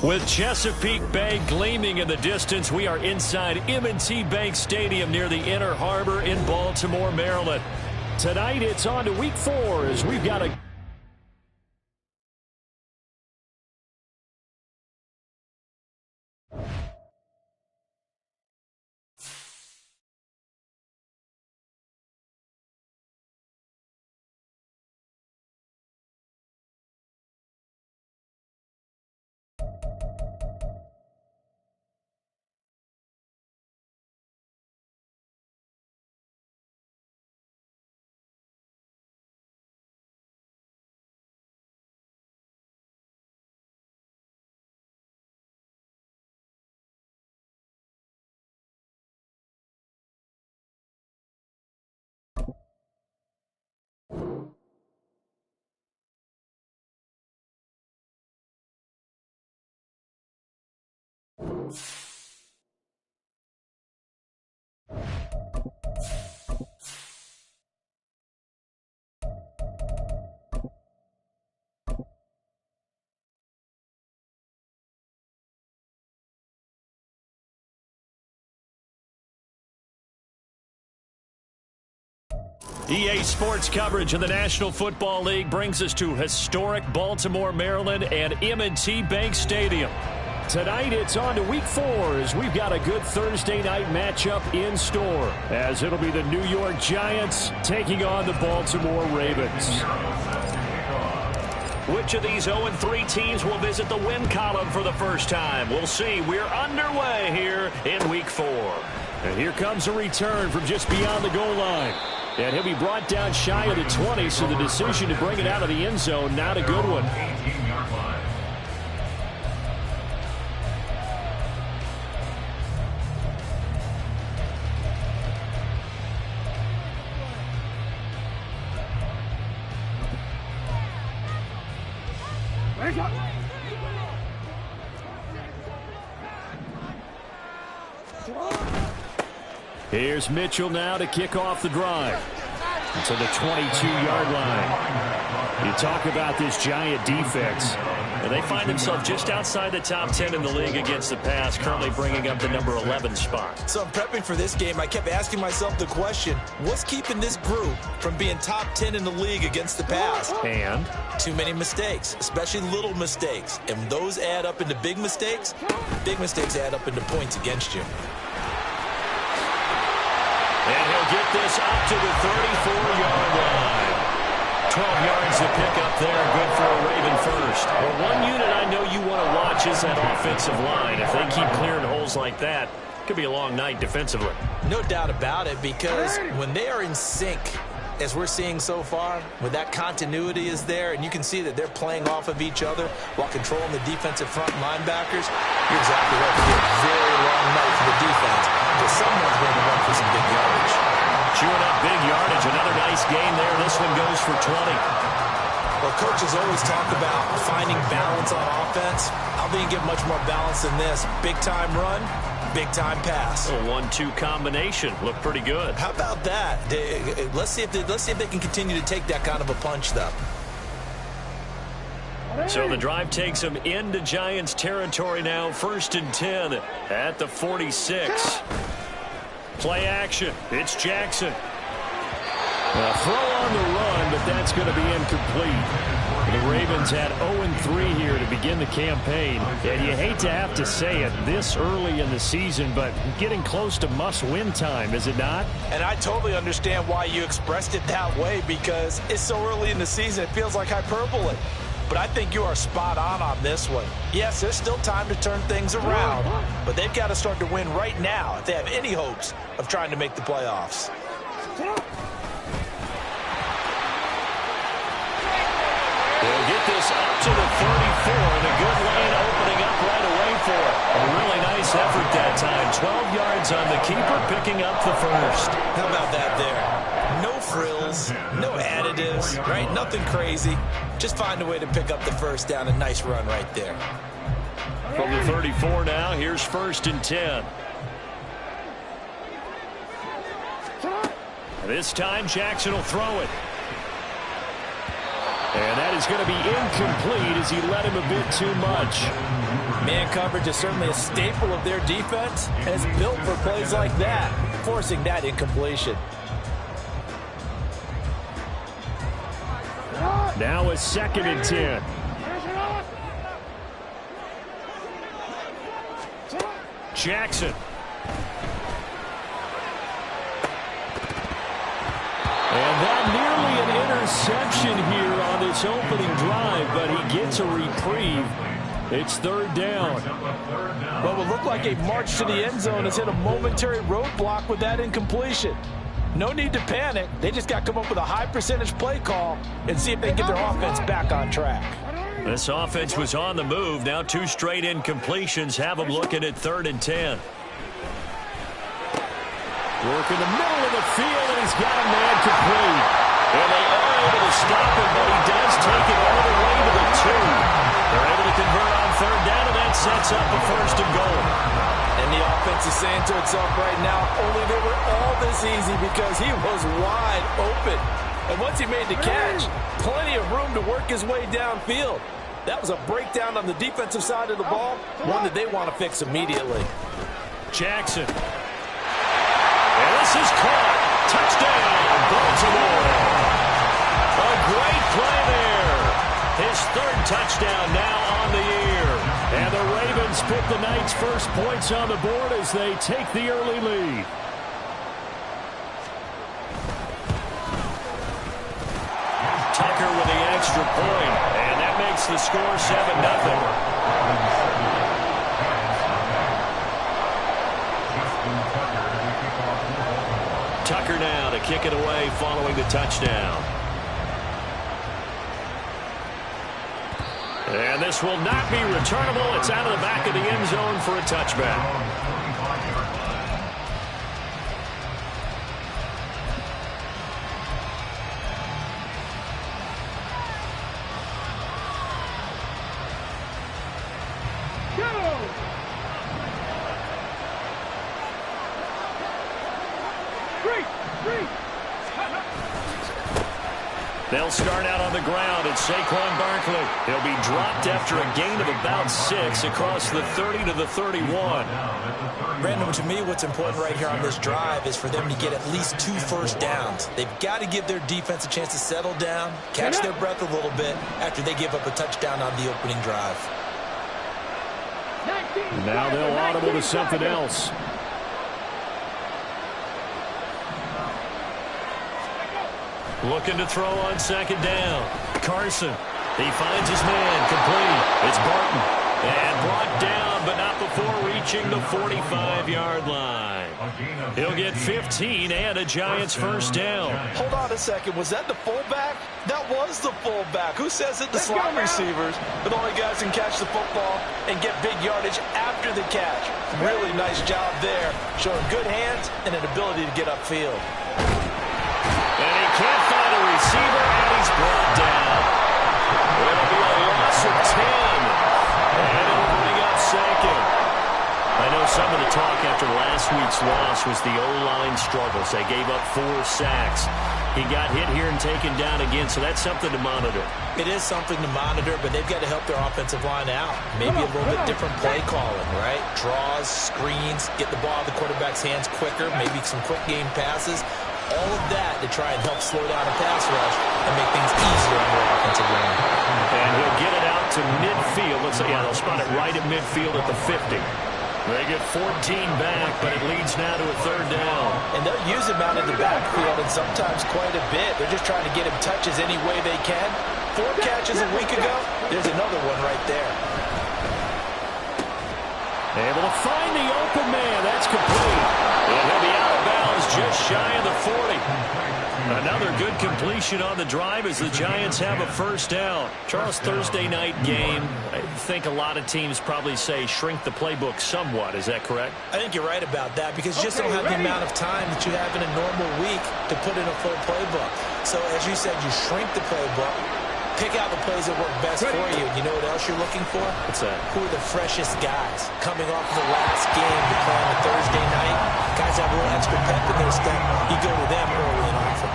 With Chesapeake Bay gleaming in the distance, we are inside M&T Bank Stadium near the Inner Harbor in Baltimore, Maryland. Tonight, it's on to Week 4 as we've got a... EA Sports coverage of the National Football League brings us to historic Baltimore, Maryland and M&T Bank Stadium. Tonight, it's on to Week 4 as we've got a good Thursday night matchup in store, as it'll be the New York Giants taking on the Baltimore Ravens. Which of these 0-3 teams will visit the win column for the first time? We'll see. We're underway here in Week 4. And here comes a return from just beyond the goal line. And he'll be brought down shy of the 20, so the decision to bring it out of the end zone, not a good one. Here's Mitchell now to kick off the drive to the 22-yard line. You talk about this Giant defense. And they find themselves just outside the top 10 in the league against the pass, currently bringing up the number 11 spot. So I'm prepping for this game. I kept asking myself the question, what's keeping this group from being top 10 in the league against the pass? And? Too many mistakes, especially little mistakes. And those add up into big mistakes add up into points against you. And he'll get this up to the 34-yard line. 12 yards to pick up there. Good for a Raven first. Well, one unit I know you want to watch is that offensive line. If they keep clearing holes like that, it could be a long night defensively. No doubt about it, because when they are in sync, as we're seeing so far, when that continuity is there and you can see that they're playing off of each other while controlling the defensive front linebackers, you're exactly right. It'll be a very long night for the defense, because someone's going to run for some big yardage. Chewing up big yardage. Another nice gain there. This one goes for 20. Well, coaches always talk about finding balance on offense. I don't think you get much more balance than this. Big-time run, big-time pass. A 1-2 combination. Looked pretty good. How about that? Let's see if they can continue to take that kind of a punch, though. So the drive takes them into Giants territory now. 1st and 10 at the 46. Play action. It's Jackson. A throw on the run, but that's going to be incomplete. The Ravens had 0-3 here to begin the campaign. And you hate to have to say it this early in the season, but getting close to must-win time, is it not? And I totally understand why you expressed it that way, because it's so early in the season, it feels like hyperbole. But I think you are spot on this one. Yes, there's still time to turn things around, but they've got to start to win right now if they have any hopes of trying to make the playoffs. They'll get this up to the 34, and a good lane opening up right away for it. A really nice effort that time. 12 yards on the keeper, picking up the first. How about that there? No frills, no additives, right? Nothing crazy. Just find a way to pick up the first down. A nice run right there. From the 34 now, here's 1st and 10. This time, Jackson will throw it. And that is going to be incomplete as he let him a bit too much. Man coverage is certainly a staple of their defense, and it's built for plays like that, forcing that incompletion. Now a 2nd and 10. Jackson. And that nearly an interception here on this opening drive, but he gets a reprieve. It's 3rd down. What would look like a march to the end zone has hit a momentary roadblock with that incompletion. No need to panic. They just got to come up with a high percentage play call and see if they can get their offense back on track. This offense was on the move. Now 2 straight incompletions have them looking at 3rd and 10. Work in the middle of the field, and he's got a man complete. And they are able to stop him, but he does take it all the way to the 2. They're able to convert on 3rd down, and that sets up a 1st and goal. And the offense is saying to itself right now, only they were all this easy because he was wide open. And once he made the catch, plenty of room to work his way downfield. That was a breakdown on the defensive side of the ball, one that they want to fix immediately. Jackson. And this is caught. Touchdown, Baltimore. A great play there. His 3rd touchdown now on the year. And the Ravens put the night's first points on the board as they take the early lead. Tucker with the extra point, and that makes the score 7-0. Tucker now to kick it away following the touchdown. And this will not be returnable. It's out of the back of the end zone for a touchback. They'll start out on the ground at Saquon Barkley. He'll be dropped after a gain of about 6 across the 30 to the 31. Brandon, to me, what's important right here on this drive is for them to get at least 2 first downs. They've got to give their defense a chance to settle down, catch their breath a little bit after they give up a touchdown on the opening drive. Now they'll audible to something else. Looking to throw on 2nd down. Carson. He finds his man. Complete. It's Barton. And brought down, but not before reaching the 45-yard line. He'll get 15 and a Giants 1st down. Hold on a second. Was that the fullback? That was the fullback. Who says that the slot receivers are the only guys who can catch the football and get big yardage after the catch? Really nice job there, showing good hands and an ability to get upfield. And he can't find a receiver, and he's brought down. It'll be a loss of 10. And it'll bring up 2nd. I know some of the talk after last week's loss was the O-line struggles. They gave up 4 sacks. He got hit here and taken down again, so that's something to monitor. It is something to monitor, but they've got to help their offensive line out. Maybe a little bit different play calling, right? Draws, screens, get the ball out of the quarterback's hands quicker, maybe some quick game passes. All of that to try and help slow down a pass rush and make things easier on their offensive line. And he'll get it out to midfield. Let's say, yeah, they'll spot it right at midfield at the 50. They get 14 back, but it leads now to a 3rd down. And they'll use him out in the backfield, and sometimes quite a bit. They're just trying to get him touches any way they can. 4 catches a week ago. There's another one right there. Able to find the open man. That's complete. And he'll be out of bounds just shy of the 40. Another good completion on the drive as the Giants have a 1st down. Charles, Thursday night game, I think a lot of teams probably say shrink the playbook somewhat. Is that correct? I think you're right about that because you just don't have the amount of time that you have in a normal week to put in a full playbook. So as you said, you shrink the playbook. Pick out the plays that work best for you. You know what else you're looking for? What's that? Who are the freshest guys coming off of the last game to play on a Thursday night? Guys have a little extra pep in their step. You go to them early and often.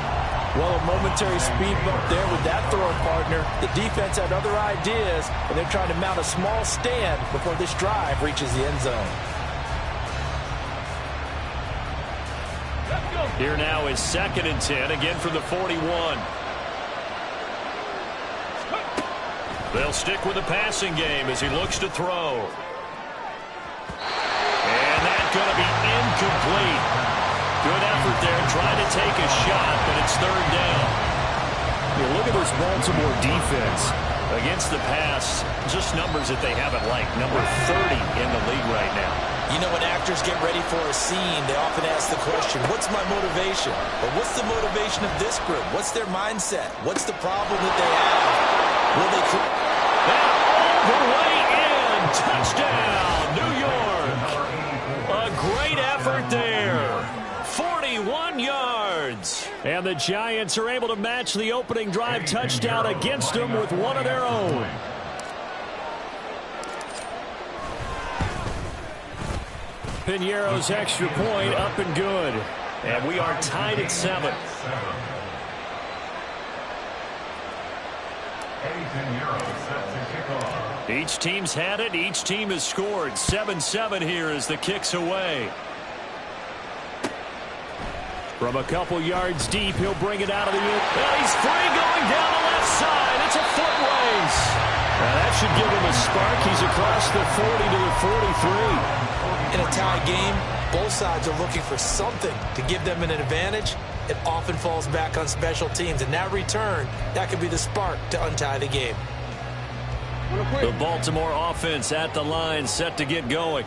Well, a momentary speed bump there with that throw partner. The defense had other ideas, and they're trying to mount a small stand before this drive reaches the end zone. Here now is 2nd and 10, again from the 41. They'll stick with the passing game as he looks to throw. And that's going to be incomplete. Good effort there, trying to take a shot, but it's 3rd down. Yeah, look at this Baltimore defense Against the pass, just numbers that they haven't liked. Number 30 in the league right now. You know, when actors get ready for a scene, they often ask the question, what's my motivation? But what's the motivation of this group? What's their mindset? What's the problem that they have? Will they... All the way in! Touchdown, New York! A great effort there. 41 yards. And the Giants are able to match the opening drive touchdown against them with one of their own. Piñeiro's extra point up and good. And we are tied at 7. Each team's had it. Each team has scored. 7-7 here as the kick's away. From a couple yards deep, he'll bring it out of the end. He's free going down the left side. It's a foot race. That should give him a spark. He's across the 40 to the 43. In a tie game, both sides are looking for something to give them an advantage. It often falls back on special teams. And that return, that could be the spark to untie the game. The Baltimore offense at the line, set to get going.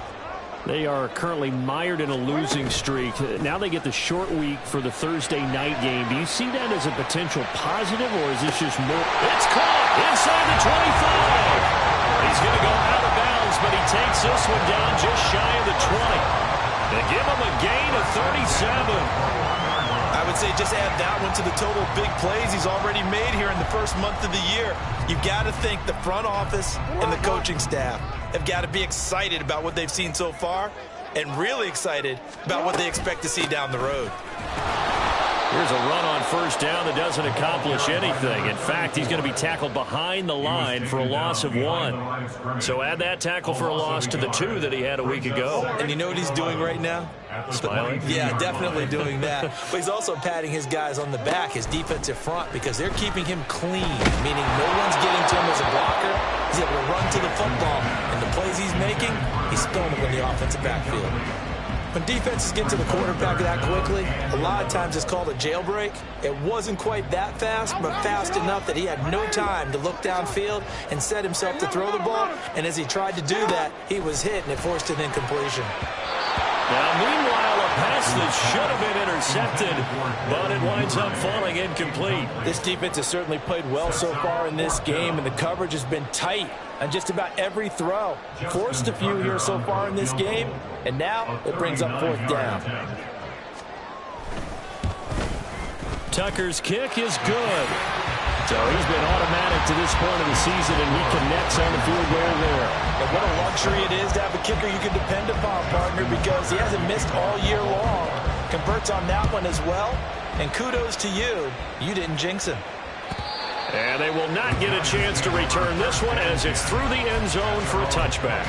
They are currently mired in a losing streak. Now they get the short week for the Thursday night game. Do you see that as a potential positive, or is this just more? It's caught inside the 25. He's going to go out of bounds, but he takes this one down just shy of the 20. They give him a gain of 37. I would say just add that one to the total big plays he's already made here in the first month of the year. You've got to think the front office and the coaching staff have got to be excited about what they've seen so far and really excited about what they expect to see down the road. Here's a run on first down that doesn't accomplish anything. In fact, he's going to be tackled behind the line for a loss of 1. So add that tackle for a loss to the 2 that he had a week ago. And you know what he's doing right now? Smiling? Yeah, definitely doing that. But he's also patting his guys on the back, his defensive front, because they're keeping him clean, meaning no one's getting to him as a blocker. He's able to run to the football. And the plays he's making, he's spilling them in the offensive backfield. When defenses get to the quarterback that quickly, a lot of times it's called a jailbreak. It wasn't quite that fast, but fast enough that he had no time to look downfield and set himself to throw the ball. And as he tried to do that, he was hit, and it forced an incompletion. Now, meanwhile, a pass that should have been intercepted, but it winds up falling incomplete. This defense has certainly played well so far in this game, and the coverage has been tight on just about every throw. Forced a few here so far in this game, and now it brings up 4th down. Tucker's kick is good. So he's been automatic to this point of the season, and he connects on the field goal there. And what a luxury it is to have a kicker you can depend upon, partner, because he hasn't missed all year long. Converts on that one as well, and kudos to you. You didn't jinx him. And they will not get a chance to return this one as it's through the end zone for a touchback.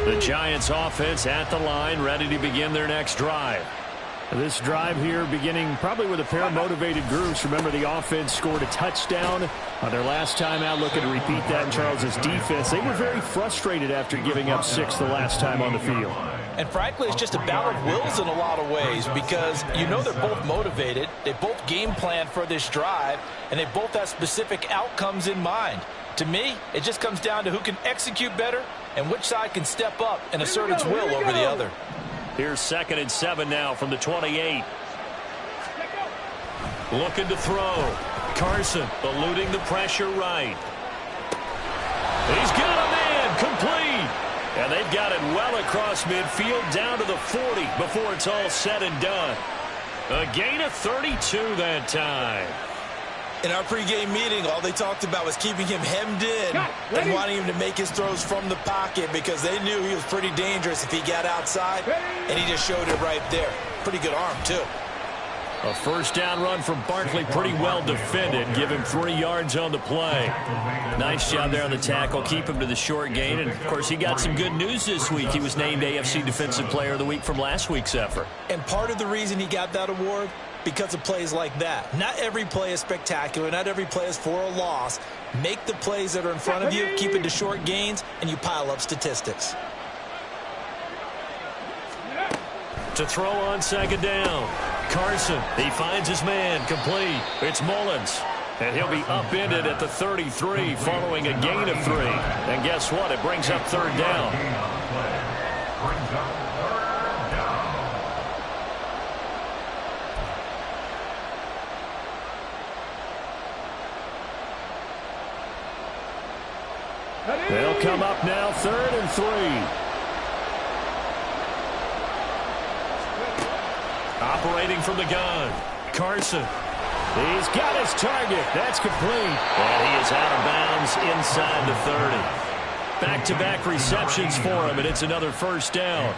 The Giants offense at the line, ready to begin their next drive. This drive here beginning probably with a pair of motivated groups. Remember, the offense scored a touchdown on their last time out. Looking to repeat that in Charles's defense. They were very frustrated after giving up 6 the last time on the field. And frankly, it's just a battle of wills in a lot of ways, because you know they're both motivated. They both game plan for this drive, and they both have specific outcomes in mind. To me, it just comes down to who can execute better and which side can step up and assert its will over the other. Here's 2nd and 7 now from the 28. Looking to throw. Carson eluding the pressure right. He's got a man complete. And they've got it well across midfield down to the 40 before it's all said and done. A gain of 32 that time. In our pregame meeting, all they talked about was keeping him hemmed in and wanting him to make his throws from the pocket because they knew he was pretty dangerous if he got outside, and he just showed it right there. Pretty good arm, too. A first down run from Barkley, pretty well defended. Give him 3 yards on the play. Nice job there on the tackle. Keep him to the short gain. And, of course, he got some good news this week. He was named AFC Defensive Player of the Week from last week's effort. And part of the reason he got that award, because of plays like that. Not every play is spectacular. Not every play is for a loss. Make the plays that are in front of you, keep it to short gains, and you pile up statistics. To throw on second down. Carson, he finds his man, complete. It's Mullins. And he'll be upended at the 33 following a gain of 3. And guess what? It brings up third down. They'll come up now, 3rd and 3. Operating from the gun. Carson. He's got his target. That's complete. And he is out of bounds inside the 30. Back-to-back receptions for him, and it's another first down.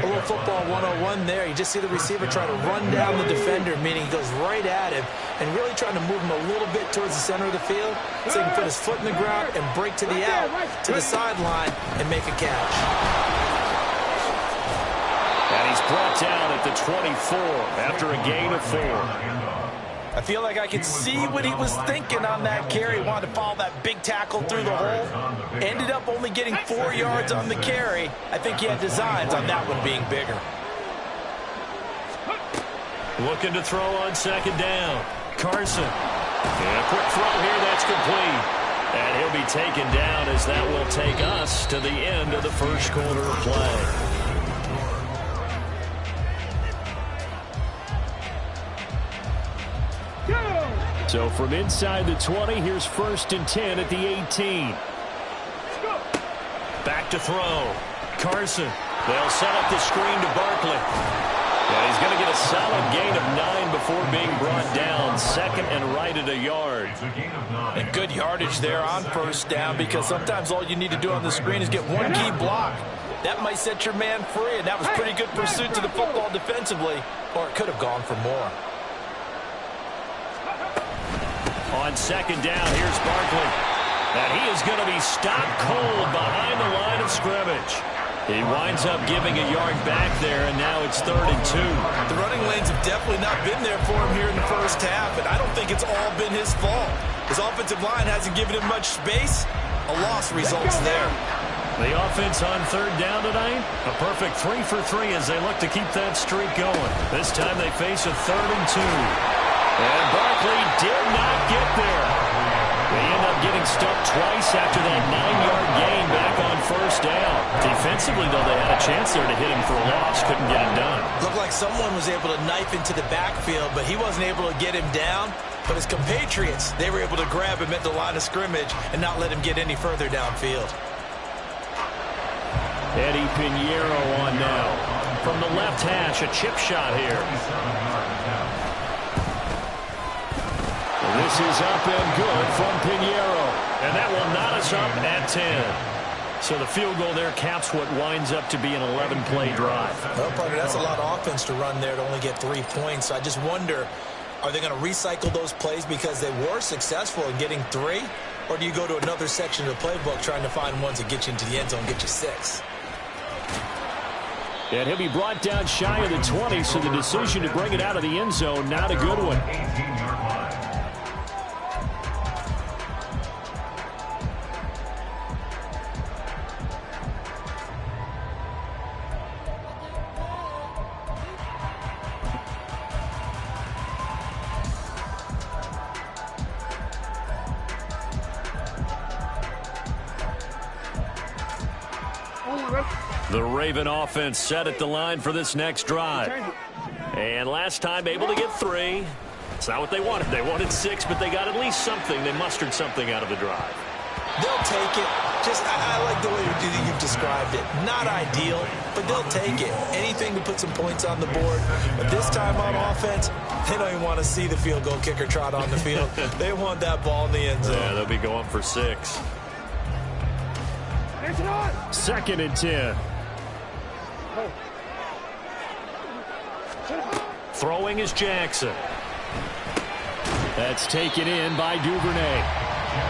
A little football 101 there. You just see the receiver try to run down the defender, meaning he goes right at him and really trying to move him a little bit towards the center of the field so he can put his foot in the ground and break to the out, to the sideline, and make a catch. And he's brought down at the 24 after a gain of 4. I feel like I can see what he was thinking on that carry. He wanted to follow that big tackle through the hole. Ended up only getting 4 yards on the carry. I think he had designs on that one being bigger. Looking to throw on second down. Carson. And a quick throw here, that's complete. And he'll be taken down as that will take us to the end of the first quarter of play. So from inside the 20, here's 1st and 10 at the 18. Back to throw. Carson. They'll set up the screen to Barkley. And he's going to get a solid gain of 9 before being brought down. 2nd and right at a yard. And good yardage there on first down because sometimes all you need to do on the screen is get one key block. That might set your man free, and that was pretty good pursuit to the football defensively, or it could have gone for more. On second down, here's Barkley. And he is going to be stopped cold behind the line of scrimmage. He winds up giving a yard back there, and now it's 3rd and 2. The running lanes have definitely not been there for him here in the first half, and I don't think it's all been his fault. His offensive line hasn't given him much space. A loss results there. The offense on 3rd down tonight, a perfect 3 for 3 as they look to keep that streak going. This time they face a 3rd and 2. And Barkley did not get there. They end up getting stuffed twice after that 9-yard gain back on first down. Defensively, though, they had a chance there to hit him for a loss. Couldn't get it done. Looked like someone was able to knife into the backfield, but he wasn't able to get him down. But his compatriots, they were able to grab him at the line of scrimmage and not let him get any further downfield. Eddie Pinheiro on now. From the left hash, a chip shot here. This is up and good from Pinheiro. And that will knot us up at 10. So the field goal there caps what winds up to be an 11-play drive. Well, partner, that's a lot of offense to run there to only get 3 points. So I just wonder, are they going to recycle those plays because they were successful in getting 3? Or do you go to another section of the playbook trying to find ones that get you into the end zone, get you 6? And he'll be brought down shy of the 20, so the decision to bring it out of the end zone, not a good one. The Raven offense set at the line for this next drive. And last time able to get 3. It's not what they wanted. They wanted 6, but they got at least something. They mustered something out of the drive. They'll take it. I like the way you've described it. Not ideal, but they'll take it. Anything to put some points on the board. But this time on offense, they don't even want to see the field goal kicker trot on the field. They want that ball in the end zone. Yeah, they'll be going for 6. 2nd and 10. Throwing is Jackson. That's taken in by Duvernay.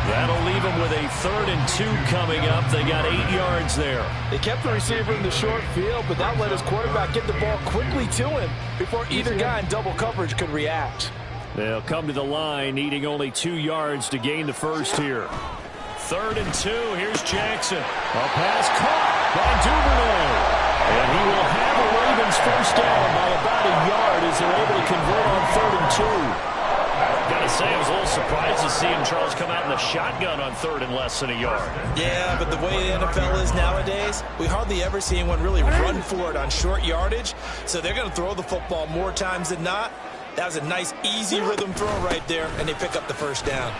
That'll leave them with a 3rd and 2 coming up. They got 8 yards there. They kept the receiver in the short field, but that let his quarterback get the ball quickly to him before either guy in double coverage could react. They'll come to the line, needing only 2 yards to gain the first here. 3rd and 2. Here's Jackson. A pass caught by Duvernay. And he will have a Ravens first down by about a yard as they're able to convert on 3rd and 2. Gotta say, I was a little surprised to see him, Charles, come out in the shotgun on 3rd and less than a yard. Yeah, but the way the NFL is nowadays, we hardly ever see anyone really run for it on short yardage. So they're going to throw the football more times than not. That was a nice, easy rhythm throw right there, and they pick up the first down.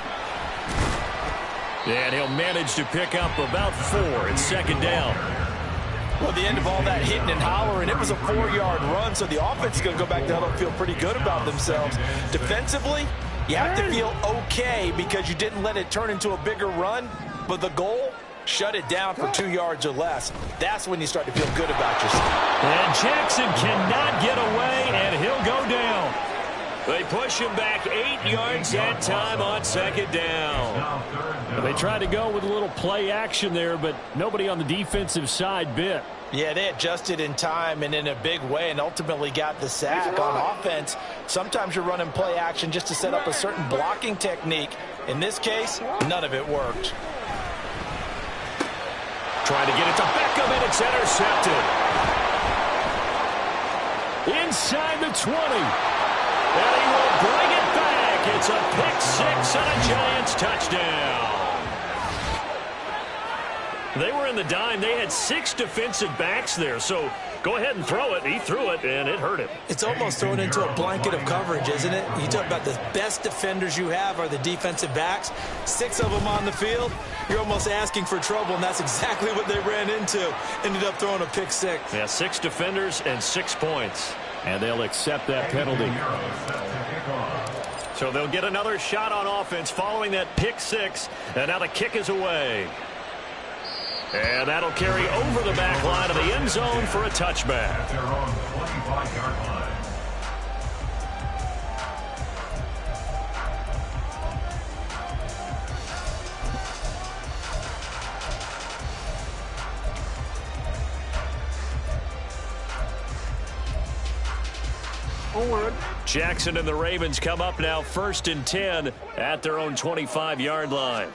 And he'll manage to pick up about 4 at 2nd down. Well, at the end of all that hitting and hollering, it was a 4-yard run, so the offense is going to go back down and feel pretty good about themselves. Defensively, you have to feel okay because you didn't let it turn into a bigger run, but the goal, shut it down for 2 yards or less. That's when you start to feel good about yourself. And Jackson cannot get away, and he'll go down. They push him back 8 yards that time on 2nd down. They tried to go with a little play action there, but nobody on the defensive side bit. Yeah, they adjusted in time and in a big way and ultimately got the sack on offense. Sometimes you're running play action just to set up a certain blocking technique. In this case, none of it worked. Trying to get it to Beckham, and it's intercepted. Inside the 20. And he will bring it back. It's a pick-6 and a Giants touchdown. They were in the dime. They had 6 defensive backs there, so go ahead and throw it. He threw it, and it hurt him. It's almost thrown into a blanket of coverage, isn't it? You talk about the best defenders you have are the defensive backs. 6 of them on the field. You're almost asking for trouble, and that's exactly what they ran into. Ended up throwing a pick-6. Yeah, 6 defenders and 6 points. And they'll accept that penalty. So they'll get another shot on offense following that pick-6, and now the kick is away. And that'll carry over the back line of the end zone for a touchback. They're on the 25-yard line. Jackson and the Ravens come up now 1st and 10 at their own 25-yard line.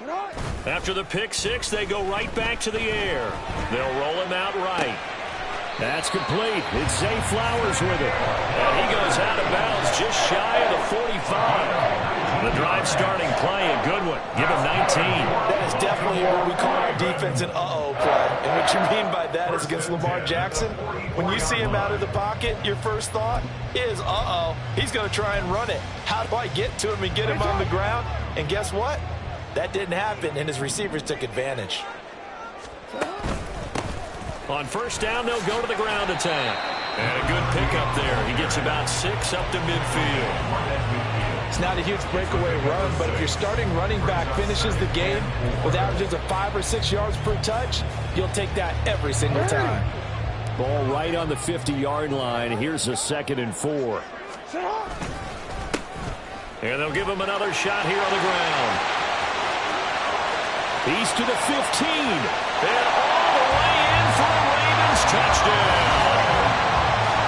After the pick-6, they go right back to the air. They'll roll him out right. That's complete. It's Zay Flowers with it. And he goes out of bounds just shy of the 45. The drive starting play, a good one. Give him 19. That is definitely what we call our defense an uh-oh play. And what you mean by that is against Lamar Jackson, when you see him out of the pocket, your first thought is, uh-oh, he's going to try and run it. How do I get to him and get him on the ground? And guess what? That didn't happen, and his receivers took advantage. On 1st down, they'll go to the ground attack. And a good pickup there. He gets about 6 up to midfield. It's not a huge breakaway run, but if your starting running back finishes the game with averages of 5 or 6 yards per touch, you'll take that every single time. Ball right on the 50-yard line. Here's a 2nd and 4. And they'll give him another shot here on the ground. He's to the 15. And all the way in for a Ravens touchdown.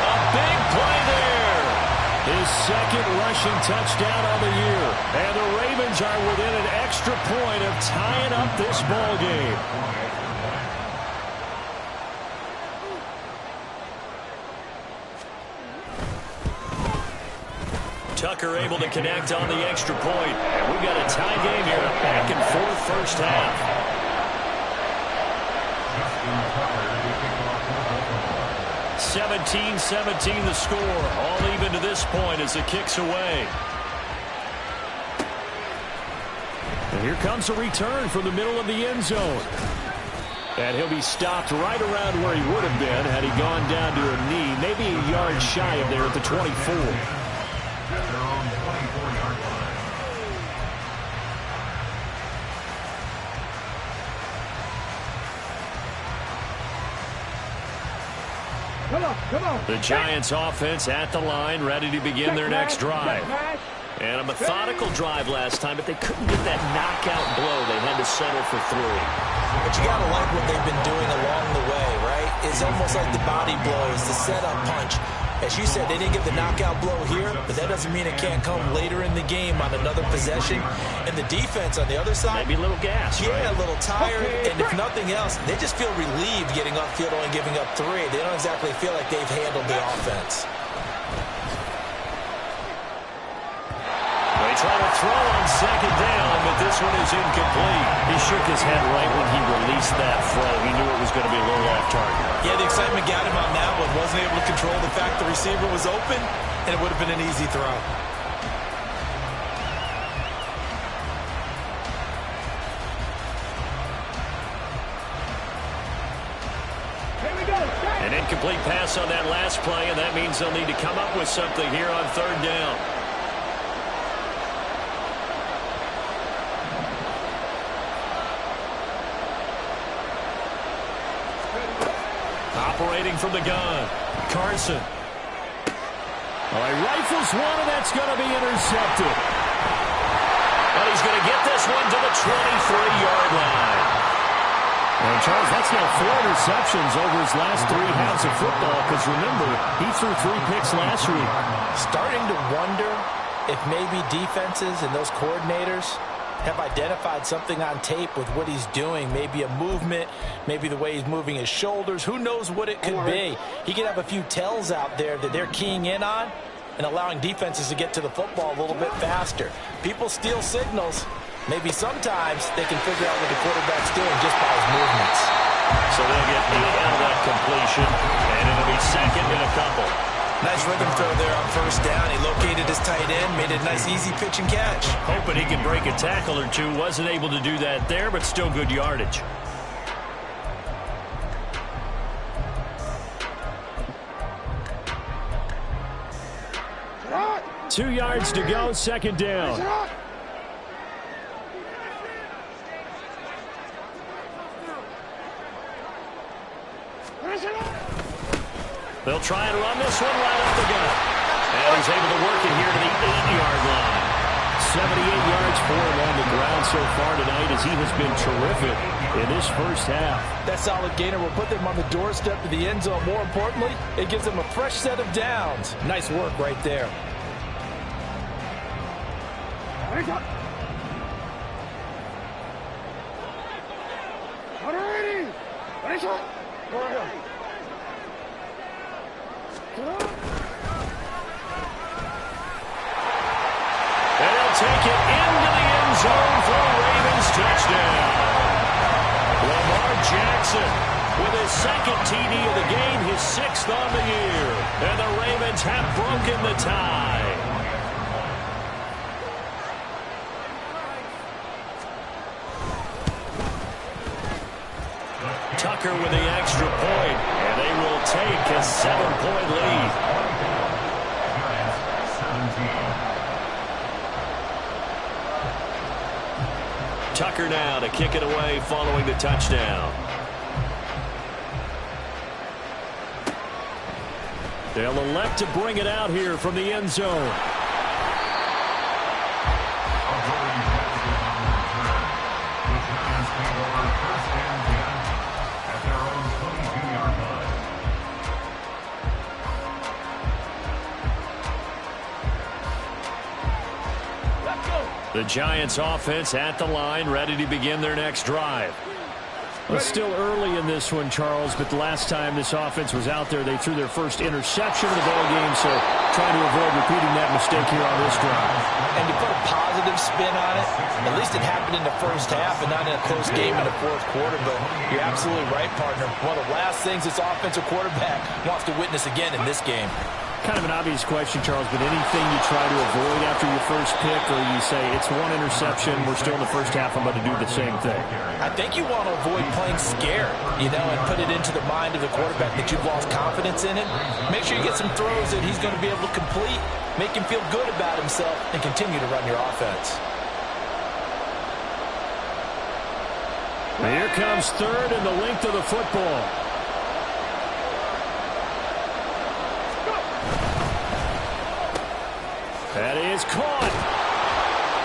A big play there. His 2nd rushing touchdown on the year. And the Ravens are within an extra point of tying up this ball game. Tucker able to connect on the extra point. And we've got a tie game here. Back and forth first half. 17-17 the score. All even to this point as the kick's away. And here comes a return from the middle of the end zone. And he'll be stopped right around where he would have been had he gone down to a knee, maybe a yard shy of there at the 24. At their own 24-yard line. The Giants offense at the line, ready to begin their next drive. And a methodical drive last time, but they couldn't get that knockout blow. They had to settle for 3. But you got to like what they've been doing along the way, right? It's almost like the body blows, the setup punch. As you said, they didn't get the knockout blow here, but that doesn't mean it can't come later in the game on another possession. And the defense on the other side, maybe a little gas, yeah, right? A little tired. And if nothing else, they just feel relieved getting upfield only giving up 3. They don't exactly feel like they've handled the offense. They try to throw on second down, but this one is incomplete. He shook his head right when he released that throw. He knew it was going to be a little off target. Yeah, the excitement got him on that one. Wasn't able to control the fact the receiver was open, and it would have been an easy throw. An incomplete pass on that last play, and that means they'll need to come up with something here on third down. Operating from the gun, Carson. All right, rifles one, and that's going to be intercepted. And he's going to get this one to the 23-yard line. And Charles, that's now 4 interceptions over his last 3 halves of football, because remember, he threw 3 picks last week. Starting to wonder if maybe defenses and those coordinators have identified something on tape with what he's doing. Maybe a movement, maybe the way he's moving his shoulders. Who knows what it could be? He could have a few tells out there that they're keying in on and allowing defenses to get to the football a little bit faster. People steal signals. Maybe sometimes they can figure out what the quarterback's doing just by his movements. So they'll get 8 out of that completion, and it'll be second and a couple. Nice rhythm throw there on first down. He located his tight end, made a nice easy pitch and catch. Hoping he can break a tackle or two. Wasn't able to do that there, but still good yardage. Two yards to go, second down. They'll try and run this one right up the gut. And he's able to work it here to the 8-yard line. 78 yards for him on the ground so far tonight as he has been terrific in this first half. That solid gainer will put them on the doorstep to the end zone. More importantly, it gives them a fresh set of downs. Nice work right there. And he'll take it into the end zone for a Ravens touchdown. Lamar Jackson with his second TD of the game, his 6th on the year. And the Ravens have broken the tie. Tucker with the extra point, and they will take a 7-point lead. Tucker now to kick it away following the touchdown. They'll elect to bring it out here from the end zone. The Giants offense at the line, ready to begin their next drive. Well, it's still early in this one, Charles, but the last time this offense was out there, they threw their first interception of the ball game, so trying to avoid repeating that mistake here on this drive. And to put a positive spin on it, at least it happened in the first half and not in a close game in the fourth quarter, but you're absolutely right, partner. One of the last things this offensive quarterback wants to witness again in this game. Kind of an obvious question, Charles, but anything you try to avoid after your first pick, or you say it's one interception, we're still in the first half, I'm going to do the same thing? I think you want to avoid playing scared, and put it into the mind of the quarterback that you've lost confidence in him. Make sure you get some throws that he's going to be able to complete, make him feel good about himself, and continue to run your offense. Here comes third and the length of the football. That is caught.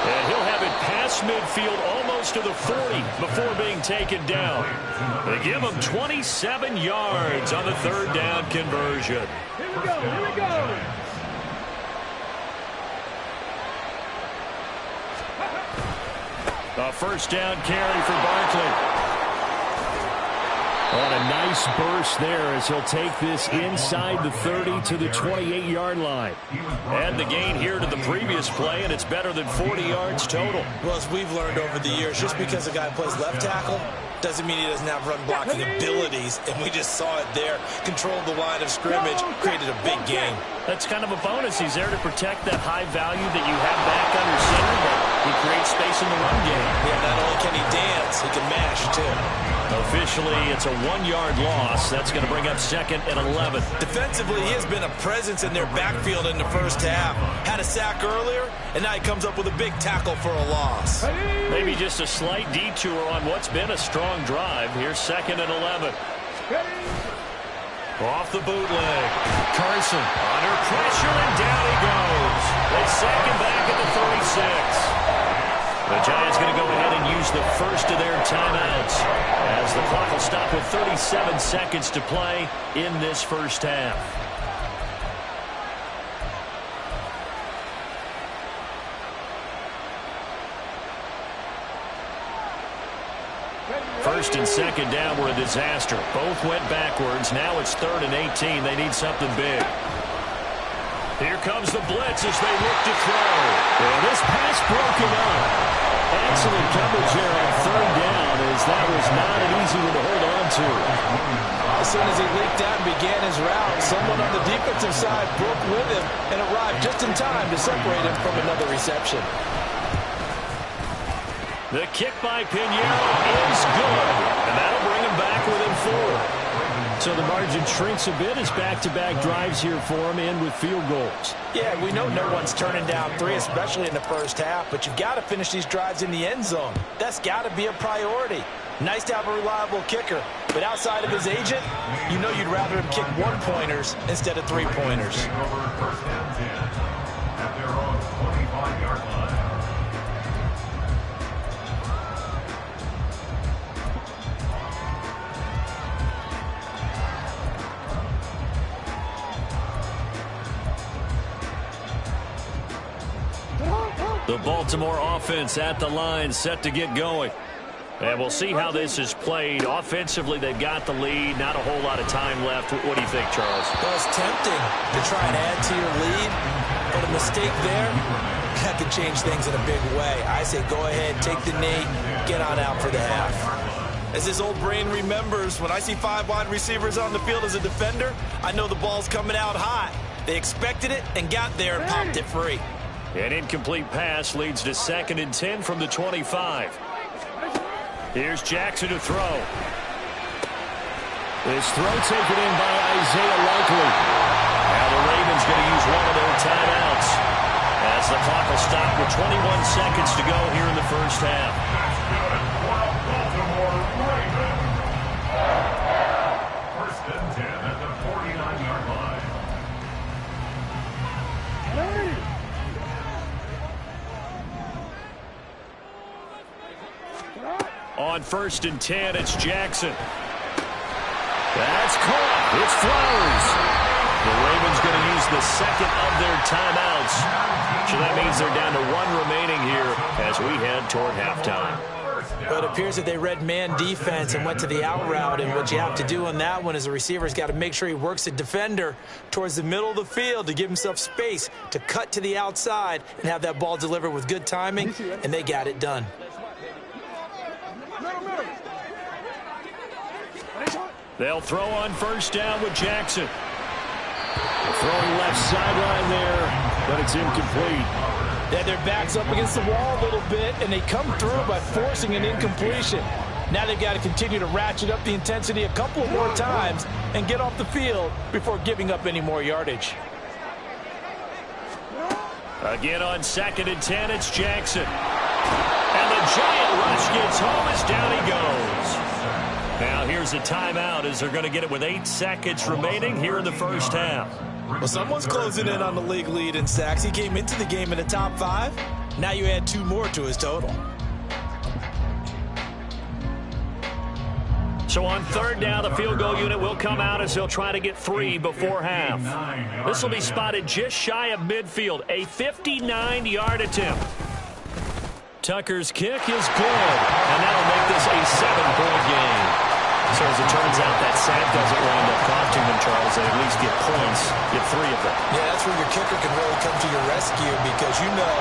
And he'll have it past midfield almost to the 40 before being taken down. They give him 27 yards on the third down conversion. Here we go. A first down carry for Barkley. On a nice burst there as he'll take this inside the 30 to the 28-yard line. And the gain here to the previous play, and it's better than 40 yards total. Well, as we've learned over the years, just because a guy plays left tackle doesn't mean he doesn't have run blocking abilities, and we just saw it there. Controlled the line of scrimmage, created a big gain. That's kind of a bonus. He's there to protect that high value that you have back under center, but he creates space in the run game. Yeah, not only can he dance, he can mash, too. Officially, it's a 1-yard loss. That's going to bring up 2nd and 11. Defensively, he has been a presence in their backfield in the first half. Had a sack earlier, and now he comes up with a big tackle for a loss. Maybe just a slight detour on what's been a strong drive. Here's 2nd and 11. Off the bootleg. Carson under pressure, and down he goes. They sack him back at the 36. The Giants going to go ahead and use the first of their timeouts as the clock will stop with 37 seconds to play in this first half. First and second down were a disaster. Both went backwards. Now it's 3rd and 18. They need something big. Here comes the blitz as they look to throw. And this pass broken up. Excellent coverage here on 3rd down, as that was not an easy one to hold on to. As soon as he leaked out and began his route, someone on the defensive side broke with him and arrived just in time to separate him from another reception. The kick by Pinheiro is good, and that'll bring him back within 4. So the margin shrinks a bit as back-to-back drives here for him, and with field goals. Yeah, we know no one's turning down 3, especially in the first half, but you've got to finish these drives in the end zone. That's got to be a priority. Nice to have a reliable kicker, but outside of his agent, you know you'd rather him kick 1-pointers instead of 3-pointers. First and 10 at their own 25-yard line. The Baltimore offense at the line, set to get going. And we'll see how this is played. Offensively, they've got the lead. Not a whole lot of time left. What do you think, Charles? Well, it's tempting to try and add to your lead, but a mistake there, that could change things in a big way. I say go ahead, take the knee, get on out for the half. As his old brain remembers, when I see 5 wide receivers on the field as a defender, I know the ball's coming out high. They expected it and got there and popped it free. An incomplete pass leads to 2nd and 10 from the 25. Here's Jackson to throw. This throw taken in by Isaiah Likely. Now the Ravens going to use one of their timeouts as the clock will stop with 21 seconds to go here in the first half. First and 10 at the 49-yard line. On 1st and 10, it's Jackson. That's caught. It's Flowers. The Ravens going to use the 2nd of their timeouts. So that means they're down to 1 remaining here as we head toward halftime. But it appears that they read man defense and went to the out route, and what you have to do on that one is the receiver's got to make sure he works the defender towards the middle of the field to give himself space to cut to the outside and have that ball delivered with good timing, and they got it done. They'll throw on 1st down with Jackson. Throwing left sideline there, but it's incomplete. Yeah, their back's up against the wall a little bit, and they come through by forcing an incompletion. Now they've got to continue to ratchet up the intensity a couple of more times and get off the field before giving up any more yardage. Again on 2nd and 10, it's Jackson. And the giant rush gets home as down he goes. Now here's a timeout as they're going to get it with 8 seconds remaining here in the first half. Well, someone's closing in on the league lead in sacks. He came into the game in the top 5. Now you add 2 more to his total. So on 3rd down, the field goal unit will come out as he'll try to get 3 before half. This will be spotted just shy of midfield, a 59-yard attempt. Tucker's kick is good, and that'll make this a 7-point game. So as it turns out, that sack doesn't wind up costing them, Charles. They at least get points, get 3 of them. Yeah, that's where your kicker can really come to your rescue because, you know,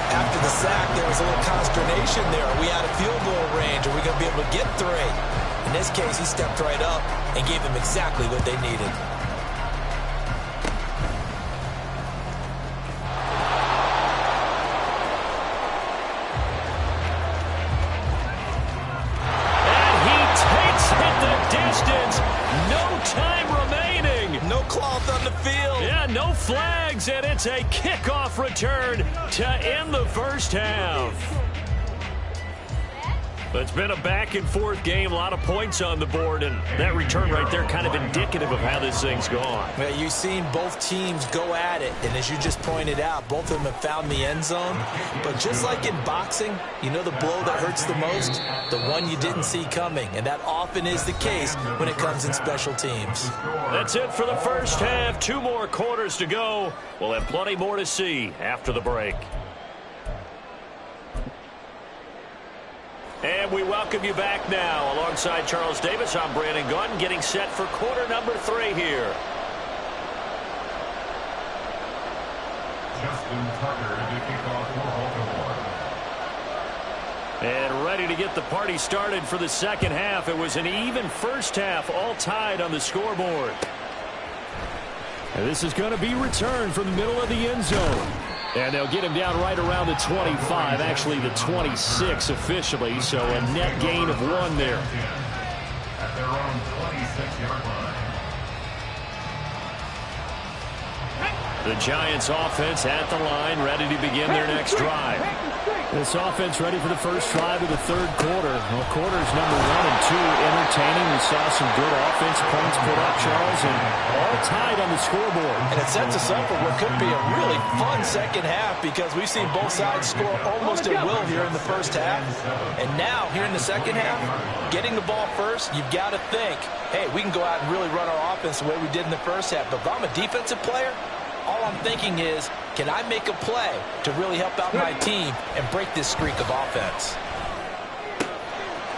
after the sack, there was a little consternation there. Are we out of field goal range? Are we going to be able to get 3? In this case, he stepped right up and gave them exactly what they needed. And he takes it the distance. No time remaining. No cloth on the field. Yeah, no flags, and it's a kickoff return to end the first half. It's been a back-and-forth game, a lot of points on the board, and that return right there kind of indicative of how this thing's gone. Well, you've seen both teams go at it, and as you just pointed out, both of them have found the end zone. But just like in boxing, you know the blow that hurts the most? The one you didn't see coming, and that often is the case when it comes in special teams. That's it for the first half. 2 more quarters to go. We'll have plenty more to see after the break. And we welcome you back now. Alongside Charles Davis, I'm Brandon Gaudin, getting set for quarter number 3 here. Justin Tucker to kick off for Baltimore. And ready to get the party started for the second half. It was an even first half, all tied on the scoreboard. And this is going to be returned from the middle of the end zone. And they'll get him down right around the 25, actually the 26 officially, so a net gain of 1 there. At their own 26-yard line. The Giants offense at the line, ready to begin their next drive. This offense ready for the first drive of the 3rd quarter. Well, quarters number 1 and 2 entertaining. We saw some good offense points put up, Charles, and all tied on the scoreboard. And it sets us up for what could be a really fun second half because we've seen both sides score almost at will here in the first half. And now, here in the second half, getting the ball first, you've got to think, hey, we can go out and really run our offense the way we did in the first half. But if I'm a defensive player, all I'm thinking is, can I make a play to really help out my team and break this streak of offense?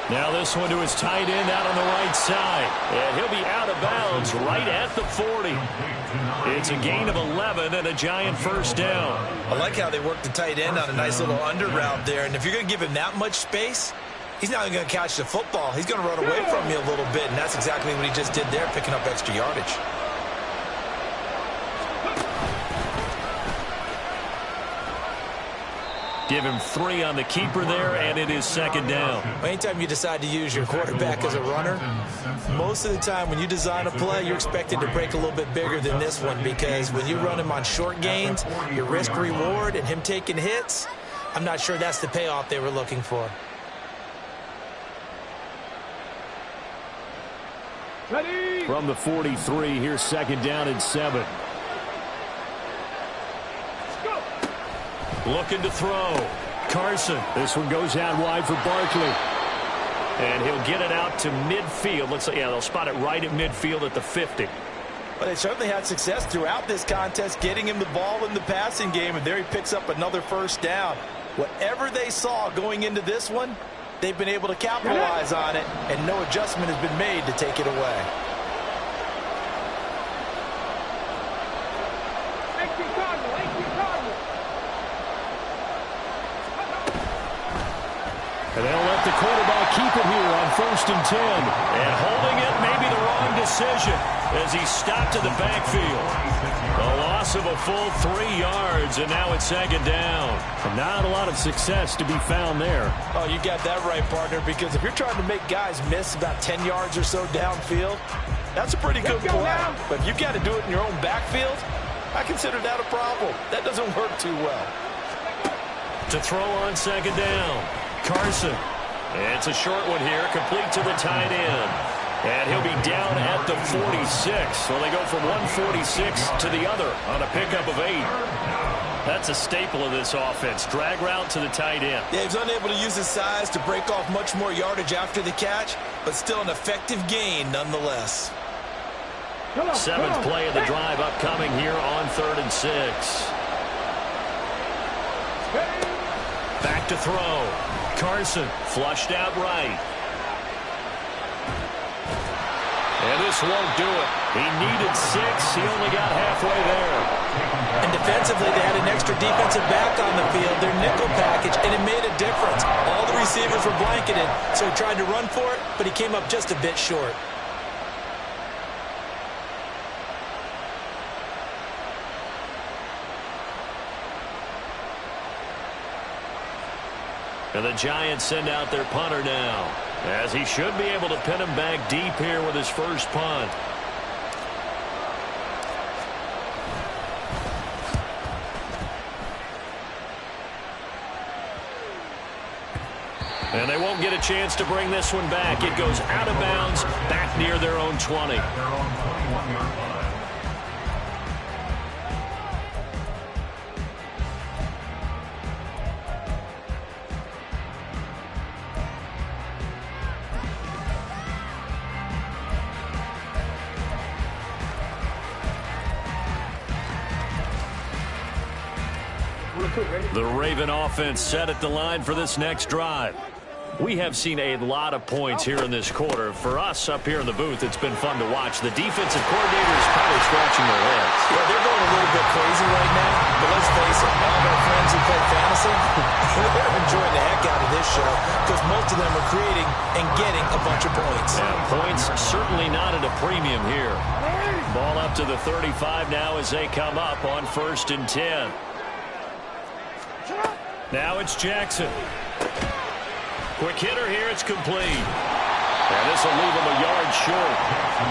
Now this one to his tight end out on the right side. And he'll be out of bounds right at the 40. It's a gain of 11 and a Giant first down. I like how they work the tight end on a nice little under route there. And if you're going to give him that much space, he's not even going to catch the football. He's going to run away from you a little bit, and that's exactly what he just did there, picking up extra yardage. Give him 3 on the keeper there, and it is second down. Anytime you decide to use your quarterback as a runner, most of the time when you design a play, you're expected to break a little bit bigger than this one because when you run him on short gains, your risk-reward and him taking hits, I'm not sure that's the payoff they were looking for. Ready? From the 43, here's second down and 7. Looking to throw. Carson. This one goes out wide for Barkley. And he'll get it out to midfield. Looks like, yeah, they'll spot it right at midfield at the 50. But they certainly had success throughout this contest, getting him the ball in the passing game, and there he picks up another first down. Whatever they saw going into this one, they've been able to capitalize on it, and no adjustment has been made to take it away. And they'll let the quarterback keep it here on 1st and 10. And holding it may be the wrong decision as he stopped in the backfield. A loss of a full 3 yards, and now it's 2nd down. And not a lot of success to be found there. Oh, you got that right, partner, because if you're trying to make guys miss about 10 yards or so downfield, that's a pretty good play. But if you've got to do it in your own backfield, I consider that a problem. That doesn't work too well. To throw on 2nd down, Carson. It's a short one here, complete to the tight end. And he'll be down at the 46. So they go from 146 to the other on a pickup of 8. That's a staple of this offense. Drag route to the tight end. Yeah, he's unable to use his size to break off much more yardage after the catch, but still an effective gain nonetheless. 7th play of the drive upcoming here on 3rd and 6. Back to throw. Carson flushed out right. And this won't do it. He needed 6. He only got halfway there. And defensively, they had an extra defensive back on the field, their nickel package, and it made a difference. All the receivers were blanketed, so he tried to run for it, but he came up just a bit short. And the Giants send out their punter now, as he should be able to pin him back deep here with his first punt. And they won't get a chance to bring this one back. It goes out of bounds, back near their own 20. The Raven offense set at the line for this next drive. We have seen a lot of points here in this quarter. For us up here in the booth, it's been fun to watch. The defensive coordinator is probably scratching their heads. Yeah, they're going a little bit crazy right now, but let's face it, all of our friends who play fantasy, they're enjoying the heck out of this show because most of them are creating and getting a bunch of points. Yeah, points certainly not at a premium here. Ball up to the 35 now as they come up on 1st and 10. Now it's Jackson. Quick hitter here, it's complete. And this will leave him a yard short.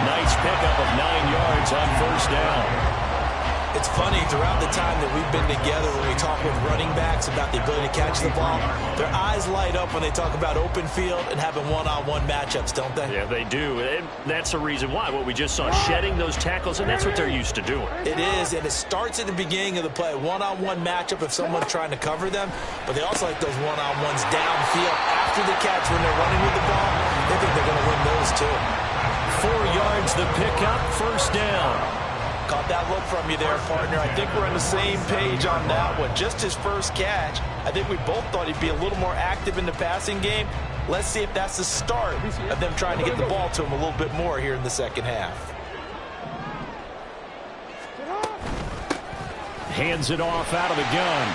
Nice pickup of 9 yards on 1st down. It's funny, throughout the time that we've been together when we talk with running backs about the ability to catch the ball, their eyes light up when they talk about open field and having one-on-one matchups, don't they? Yeah, they do. And that's the reason why. What we just saw, shedding those tackles, and that's what they're used to doing. It is, and it starts at the beginning of the play. One-on-one matchup if someone's trying to cover them, but they also like those one-on-ones downfield after the catch when they're running with the ball. They think they're going to win those too. 4 yards the pickup, 1st down. Caught that look from you there, partner. I think we're on the same page on that one. Just his first catch. I think we both thought he'd be a little more active in the passing game. Let's see if that's the start of them trying to get the ball to him a little bit more here in the second half. Hands it off out of the gun.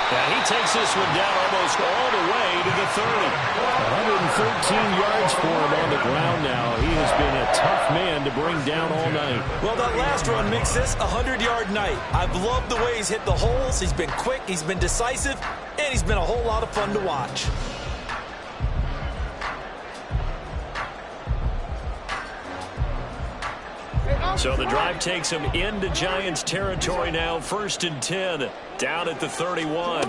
And he takes this one down almost all the way to the 30. 113 yards for him on the ground now. He has been a tough man to bring down all night. Well, that last run makes this a 100-yard night. I've loved the way he's hit the holes. He's been quick, he's been decisive, and he's been a whole lot of fun to watch. So the drive takes him into Giants territory now. 1st and 10, down at the 31.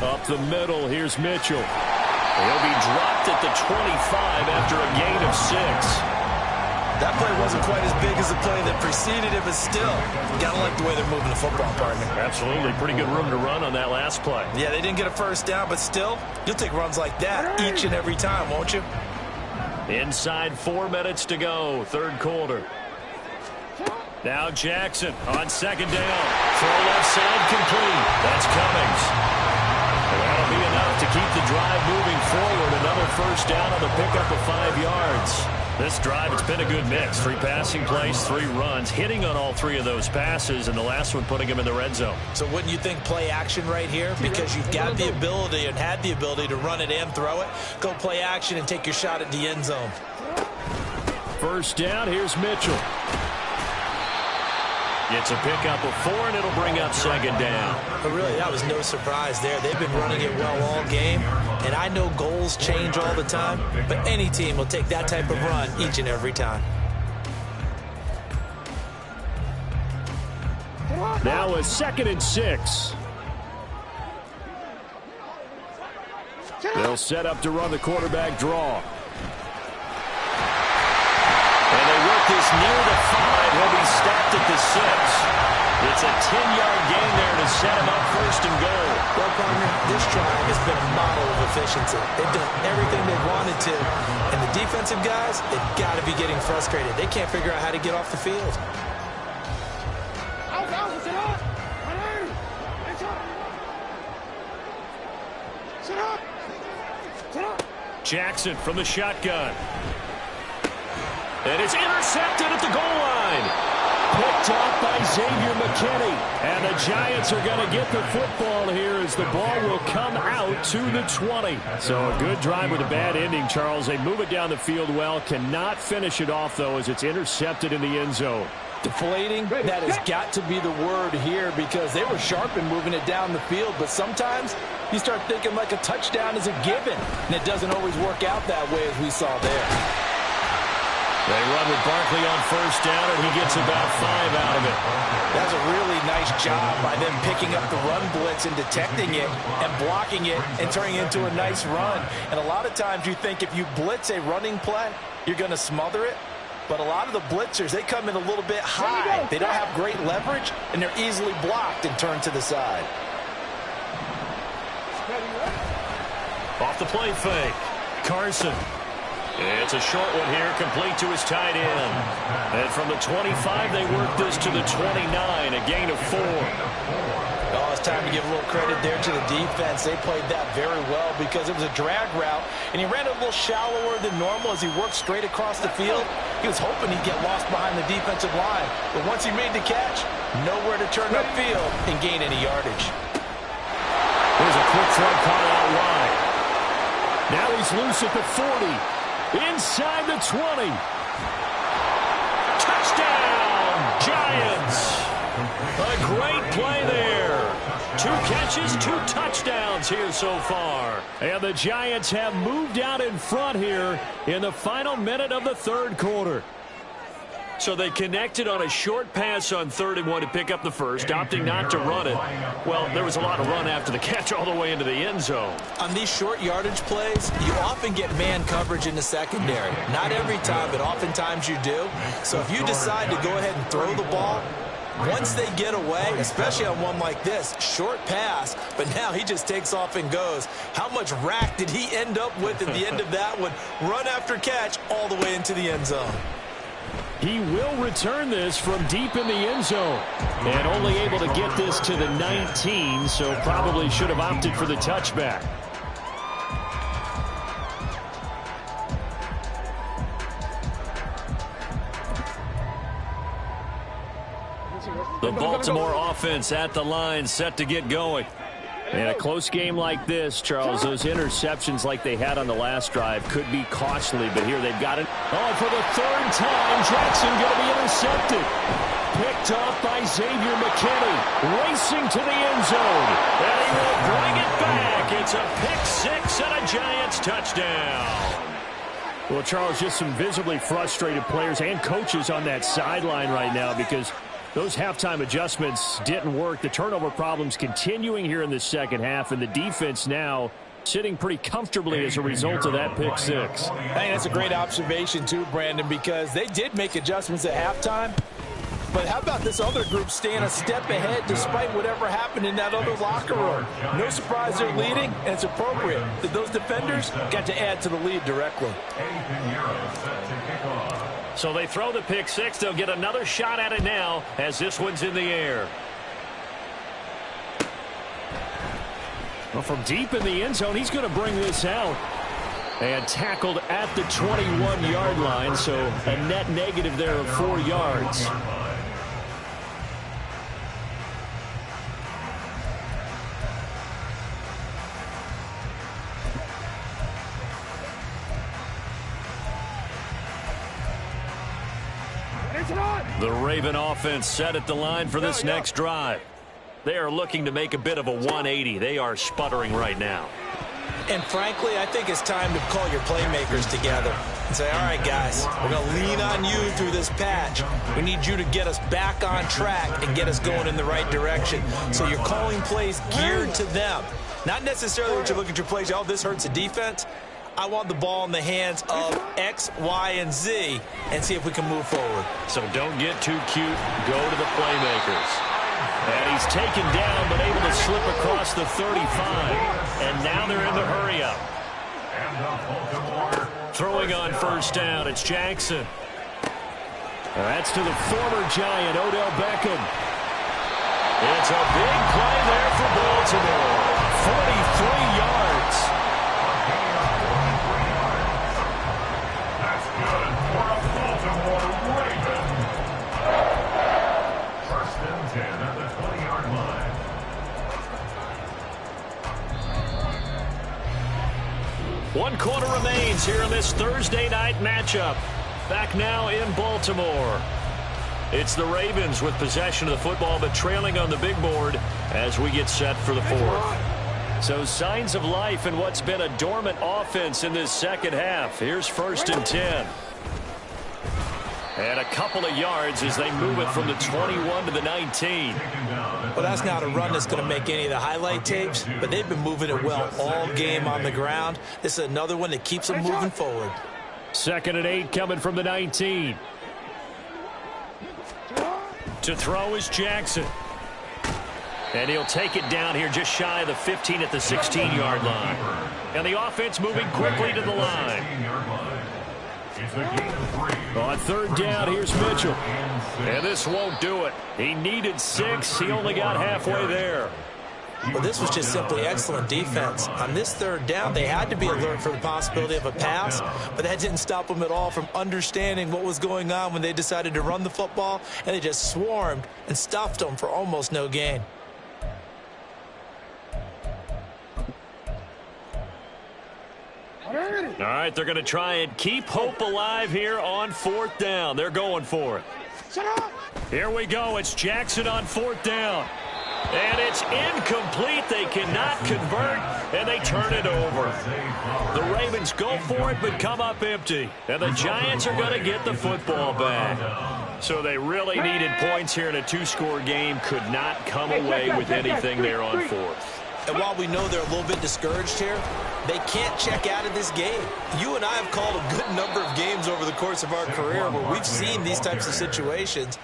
Up the middle, here's Mitchell. He'll be dropped at the 25 after a gain of 6. That play wasn't quite as big as the play that preceded it, but still, gotta like the way they're moving the football, partner. Absolutely, pretty good room to run on that last play. Yeah, they didn't get a 1st down, but still, you'll take runs like that each and every time, won't you? Inside 4 minutes to go, 3rd quarter. Now Jackson on 2nd down. Throw left side complete. That's Cummings. And that'll be enough to keep the drive moving forward. Another 1st down on the pickup of 5 yards. This drive, it's been a good mix. 3 passing plays, 3 runs, hitting on all 3 of those passes, and the last one putting him in the red zone. So wouldn't you think play action right here? Because you've got the ability and had the ability to run it and throw it. Go play action and take your shot at the end zone. First down, here's Mitchell. It's a pickup of 4, and it'll bring up second down. But really, that was no surprise there. They've been running it well all game, and I know goals change all the time, but any team will take that type of run each and every time. Now a 2nd and 6. They'll set up to run the quarterback draw. And they work this near the 5. He'll be stopped at the 6. It's a 10-yard gain there to set him up first and goal. Well, partner, this drive has been a model of efficiency. They've done everything they wanted to, and the defensive guys, they've got to be getting frustrated. They can't figure out how to get off the field. Jackson from the shotgun. And it's intercepted at the goal line. Picked off by Xavier McKinney. And the Giants are going to get the football here as the ball will come out to the 20. So a good drive with a bad ending, Charles. They move it down the field well. Cannot finish it off, though, as it's intercepted in the end zone. Deflating, that has got to be the word here because they were sharp in moving it down the field, but sometimes you start thinking like a touchdown is a given, and it doesn't always work out that way as we saw there. They run with Barkley on first down, and he gets about 5 out of it. That's a really nice job by them picking up the run blitz and detecting it and blocking it and turning it into a nice run. And a lot of times you think if you blitz a running play, you're going to smother it. But a lot of the blitzers, they come in a little bit high. They don't have great leverage, and they're easily blocked and turned to the side. Off the play fake. Carson. It's a short one here, complete to his tight end. And from the 25, they work this to the 29, a gain of 4. Oh, it's time to give a little credit there to the defense. They played that very well because it was a drag route, and he ran it a little shallower than normal as he worked straight across the field. He was hoping he'd get lost behind the defensive line, but once he made the catch, nowhere to turn upfield and gain any yardage. There's a quick throw caught out wide. Now he's loose at the 40, inside the 20. Touchdown, Giants! A great play there. 2 catches, 2 touchdowns here so far. And the Giants have moved out in front here in the final minute of the 3rd quarter. So they connected on a short pass on 3rd and 1 to pick up the first, opting not to run it. Well, there was a lot of run after the catch all the way into the end zone. On these short yardage plays, you often get man coverage in the secondary. Not every time, but oftentimes you do. So if you decide to go ahead and throw the ball, once they get away, especially on one like this, short pass, but now he just takes off and goes. How much rack did he end up with at the end of that one? Run after catch all the way into the end zone. He will return this from deep in the end zone. And only able to get this to the 19, so probably should have opted for the touchback. The Baltimore offense at the line, set to get going. In a close game like this, Charles, those interceptions like they had on the last drive could be costly, but here they've got it. Oh, for the 3rd time, Jackson going to be intercepted. Picked off by Xavier McKinney, racing to the end zone. And he will bring it back. It's a pick-6 and a Giants touchdown. Well, Charles, just some visibly frustrated players and coaches on that sideline right now because those halftime adjustments didn't work. The turnover problems continuing here in the second half, and the defense now sitting pretty comfortably as a result of that pick 6. I think that's a great observation too, Brandon, because they did make adjustments at halftime. But how about this other group staying a step ahead despite whatever happened in that other locker room? No surprise they're leading, and it's appropriate that those defenders got to add to the lead directly. So they throw the pick 6. They'll get another shot at it now as this one's in the air. Well, from deep in the end zone, he's going to bring this out. And tackled at the 21-yard line, so a net negative there of 4 yards. The Raven offense set at the line for this next drive. They are looking to make a bit of a 180. They are sputtering right now. And frankly, I think it's time to call your playmakers together and say, all right, guys, we're going to lean on you through this patch. We need you to get us back on track and get us going in the right direction. So you're calling plays geared to them. Not necessarily what you look at your plays, oh, this hurts the defense. I want the ball in the hands of X, Y, and Z and see if we can move forward. So don't get too cute. Go to the playmakers. And he's taken down, but able to slip across the 35. And now they're in the hurry-up. Throwing on first down, it's Jackson. That's to the former Giant, Odell Beckham. It's a big play there for Baltimore. 43 yards. That's good for a Baltimore Raven. First and 10 at the 20-yard line. One quarter remains here in this Thursday night matchup. Back now in Baltimore. It's the Ravens with possession of the football, but trailing on the big board as we get set for the fourth. So signs of life in what's been a dormant offense in this second half. Here's first and 10. And a couple of yards as they move it from the 21 to the 19. Well, that's not a run that's going to make any of the highlight tapes, but they've been moving it well all game on the ground. This is another one that keeps them moving forward. Second and 8 coming from the 19. To throw is Jackson. And he'll take it down here just shy of the 15 at the 16-yard line. And the offense moving quickly to the line. On third down, here's Mitchell. And this won't do it. He needed 6. He only got halfway there. Well, this was just simply excellent defense. On this third down, they had to be alert for the possibility of a pass, but that didn't stop them at all from understanding what was going on when they decided to run the football, and they just swarmed and stuffed them for almost no gain. All right, they're going to try and keep hope alive here on fourth down. They're going for it. Here we go. It's Jackson on fourth down. And it's incomplete. They cannot convert, and they turn it over. The Ravens go for it, but come up empty. And the Giants are going to get the football back. So they really needed points here in a two-score game. Could not come away with anything there on fourth. And while we know they're a little bit discouraged here, they can't check out of this game. You and I have called a good number of games over the course of our career where we've seen these types of situations.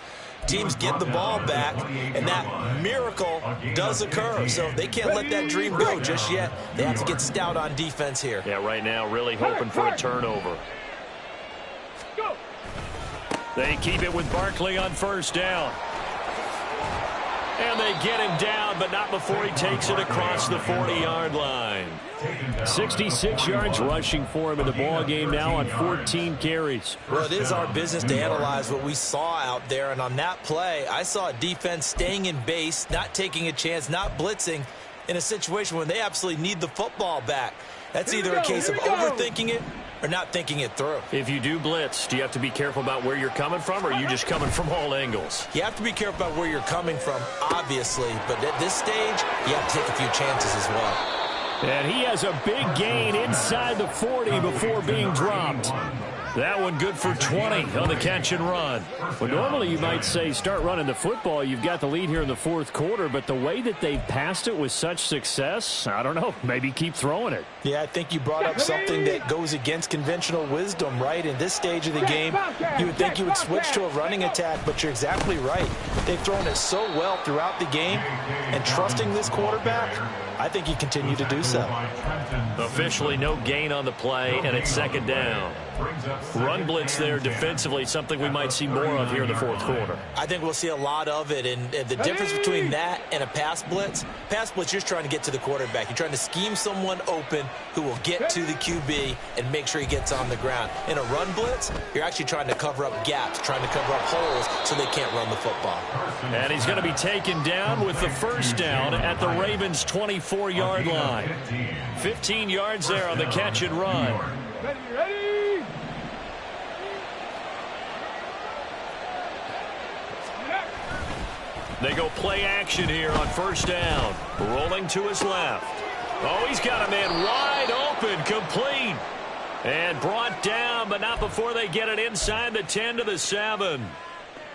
Teams get the ball back, and that miracle does occur. So they can't let that dream go just yet. They have to get stout on defense here. Yeah, right now really hoping for a turnover. They keep it with Barkley on first down. And they get him down, but not before he takes it across the 40-yard line. 66 yards rushing for him in the ball game now on 14 carries. Well, it is our business to analyze what we saw out there, and on that play, I saw a defense staying in base, not taking a chance, not blitzing in a situation where they absolutely need the football back. That's either a case of overthinking it or not thinking it through. If you do blitz, do you have to be careful about where you're coming from, or are you just coming from all angles? You have to be careful about where you're coming from, obviously, but at this stage, you have to take a few chances as well. And he has a big gain inside the 40 before being dropped. That one good for 20 on the catch and run. Well, normally you might say start running the football. You've got the lead here in the fourth quarter, but the way that they've passed it with such success, I don't know, maybe keep throwing it. Yeah, I think you brought up something that goes against conventional wisdom, right? In this stage of the game, you would think you would switch to a running attack, but you're exactly right. They've thrown it so well throughout the game, and trusting this quarterback, I think you continue to do so. Officially no gain on the play, and it's second down. Run blitz there defensively, something we might see more of here in the fourth quarter. I think we'll see a lot of it, and the difference between that and a pass blitz, you're just trying to get to the quarterback. You're trying to scheme someone open who will get to the QB and make sure he gets on the ground. In a run blitz, you're actually trying to cover up gaps, trying to cover up holes so they can't run the football. And he's going to be taken down with the first down at the Ravens' 24-yard line. 15 yards there on the catch and run. Ready? They go play action here on first down. Rolling to his left. Oh, he's got a man wide open, complete. And brought down, but not before they get it inside the 10 to the 7.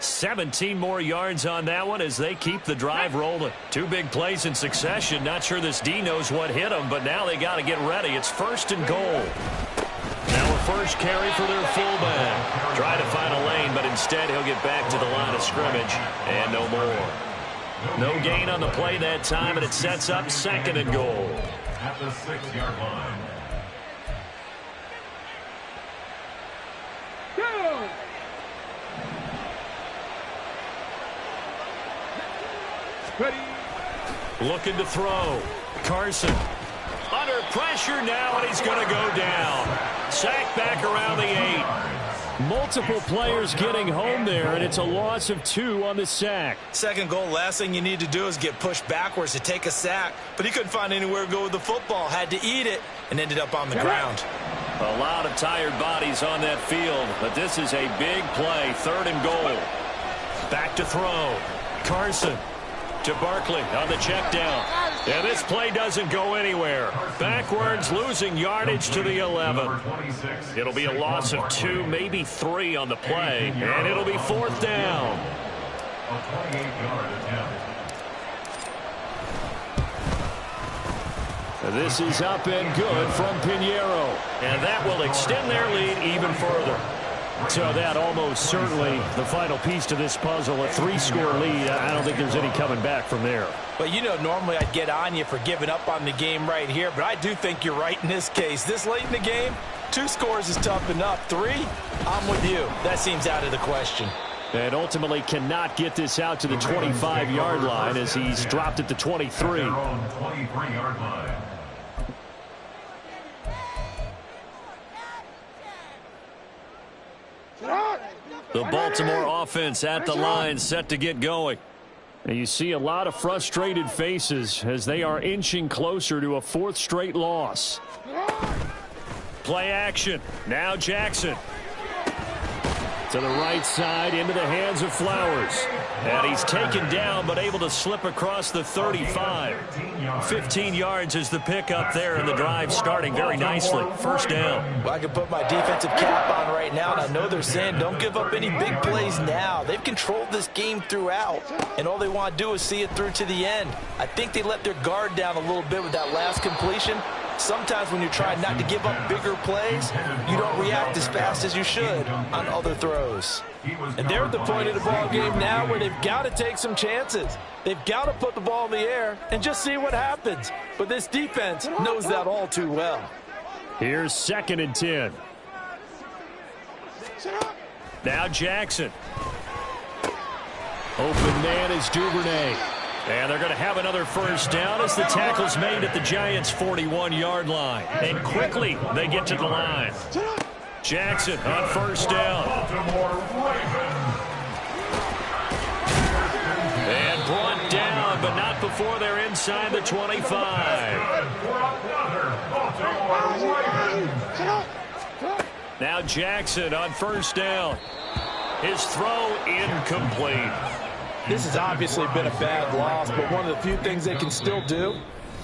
17 more yards on that one as they keep the drive rolling. Two big plays in succession. Not sure this D knows what hit them, but now they got to get ready. It's first and goal. Now a first carry for their fullback. Try to find a lane, but instead he'll get back to the line of scrimmage and no more. No gain on the play that time, and it sets up second and goal. At the 6-yard line. Go! Ready? Looking to throw. Carson. Under pressure now, and he's going to go down. Sacked back around the 8. Multiple players getting home there, and it's a loss of 2 on the sack. Second goal, last thing you need to do is get pushed backwards to take a sack. But he couldn't find anywhere to go with the football. Had to eat it and ended up on the ground. A lot of tired bodies on that field, but this is a big play. Third and goal. Back to throw. Carson to Barkley on the check down. And this play doesn't go anywhere. Backwards, losing yardage to the 11. It'll be a loss of 2, maybe 3 on the play, and it'll be fourth down. A 28-yard attempt. This is up and good from Pinheiro. And that will extend their lead even further. So that almost certainly the final piece to this puzzle, a 3-score lead. I don't think there's any coming back from there. But, you know, normally I'd get on you for giving up on the game right here, but I do think you're right in this case. This late in the game, 2 scores is tough enough. 3, I'm with you. That seems out of the question. And ultimately cannot get this out to the 25-yard line as he's dropped at the 23. Their own 23-yard line. The Baltimore offense at the line, set to get going. And you see a lot of frustrated faces as they are inching closer to a 4th straight loss. Play action. Now Jackson. To the right side, into the hands of Flowers. And he's taken down, but able to slip across the 35. 15 yards is the pickup there, and the drive starting very nicely. First down. Well, I can put my defensive cap on right now, and I know they're saying don't give up any big plays now. They've controlled this game throughout, and all they want to do is see it through to the end. I think they let their guard down a little bit with that last completion. Sometimes when you're trying not to give up bigger plays, you don't react as fast as you should on other throws. And they're at the point of the ball game now where they've got to take some chances. They've got to put the ball in the air and just see what happens. But this defense knows that all too well. Here's 2nd and 10. Now Jackson. Open man is Duvernay. And they're going to have another first down as the tackle's made at the Giants' 41-yard line. And quickly they get to the line. Jackson on first down. And brought down, but not before they're inside the 25. Now Jackson on first down. His throw incomplete. This has obviously been a bad loss, but one of the few things they can still do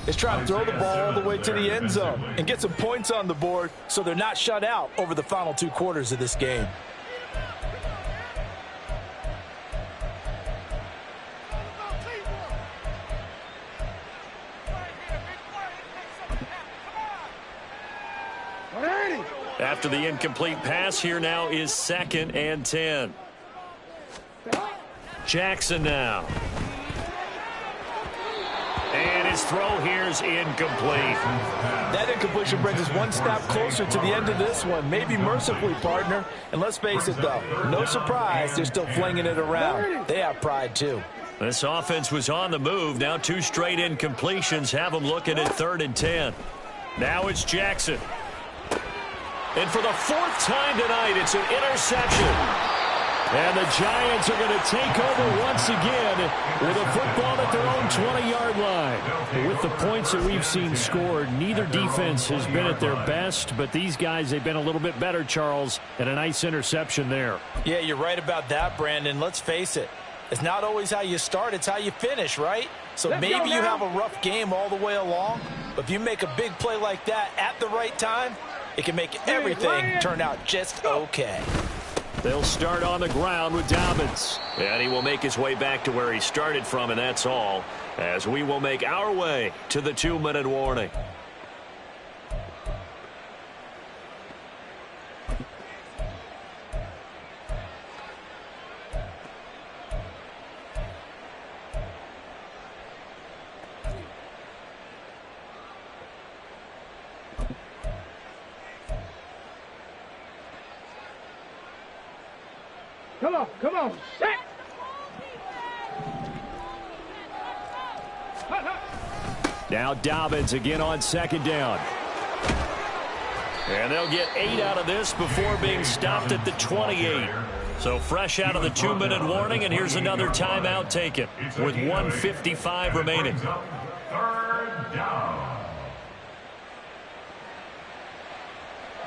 is try to throw the ball all the way to the end zone and get some points on the board so they're not shut out over the final 2 quarters of this game. After the incomplete pass, here now is 2nd and 10. Jackson now. And his His throw here's incomplete. That incompletion brings us one step closer to the end of this one. Maybe mercifully, partner. And let's face it, though, no surprise, they're still flinging it around. They have pride, too. This offense was on the move. Now 2 straight incompletions have them looking at 3rd and 10. Now it's Jackson. And for the 4th time tonight, it's an interception. And the Giants are going to take over once again with a football at their own 20-yard line. With the points that we've seen scored, neither defense has been at their best, but these guys, they've been a little bit better, Charles, and a nice interception there. Yeah, you're right about that, Brandon. Let's face it. It's not always how you start, it's how you finish, right? So maybe you have a rough game all the way along, but if you make a big play like that at the right time, it can make everything turn out just okay. They'll start on the ground with Dobbins. And he will make his way back to where he started from, and that's all, as we will make our way to the 2-minute warning. Come on, set! Now Dobbins again on 2nd down. And they'll get 8 out of this before being stopped at the 28. So fresh out of the 2-minute warning, and here's another timeout taken with 1:55 remaining. 3rd down.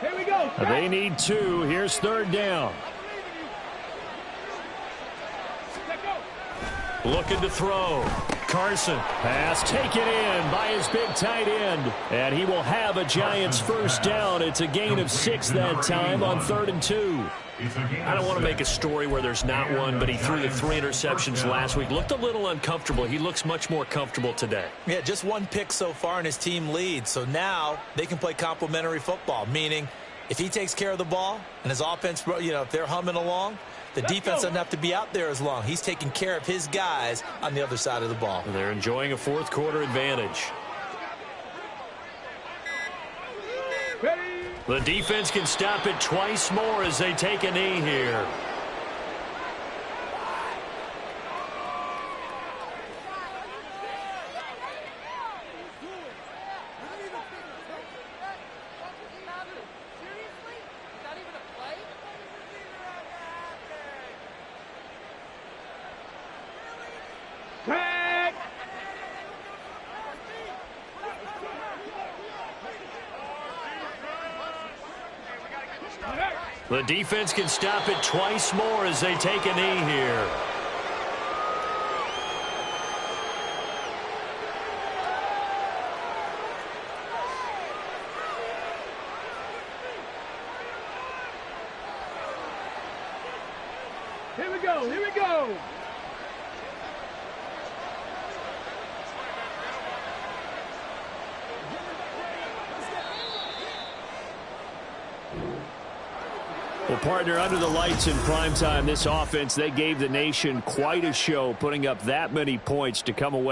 Here we go. They need 2. Here's 3rd down. Looking to throw. Carson. Pass taken in by his big tight end. And he will have a Giants 1st down. It's a gain of 6 that time on 3rd and 2. I don't want to make a story where there's not one, but he threw the 3 interceptions last week. Looked a little uncomfortable. He looks much more comfortable today. Yeah, just 1 pick so far and his team leads. So now they can play complementary football, meaning if he takes care of the ball and his offense, if they're humming along, the defense doesn't have to be out there as long. He's taking care of his guys on the other side of the ball. And they're enjoying a 4th quarter advantage. Ready? The defense can stop it twice more as they take a knee here. Tag! The defense can stop it twice more as they take a knee here. Here we go, here we go! Well, partner, under the lights in primetime, this offense, they gave the nation quite a show, putting up that many points to come away.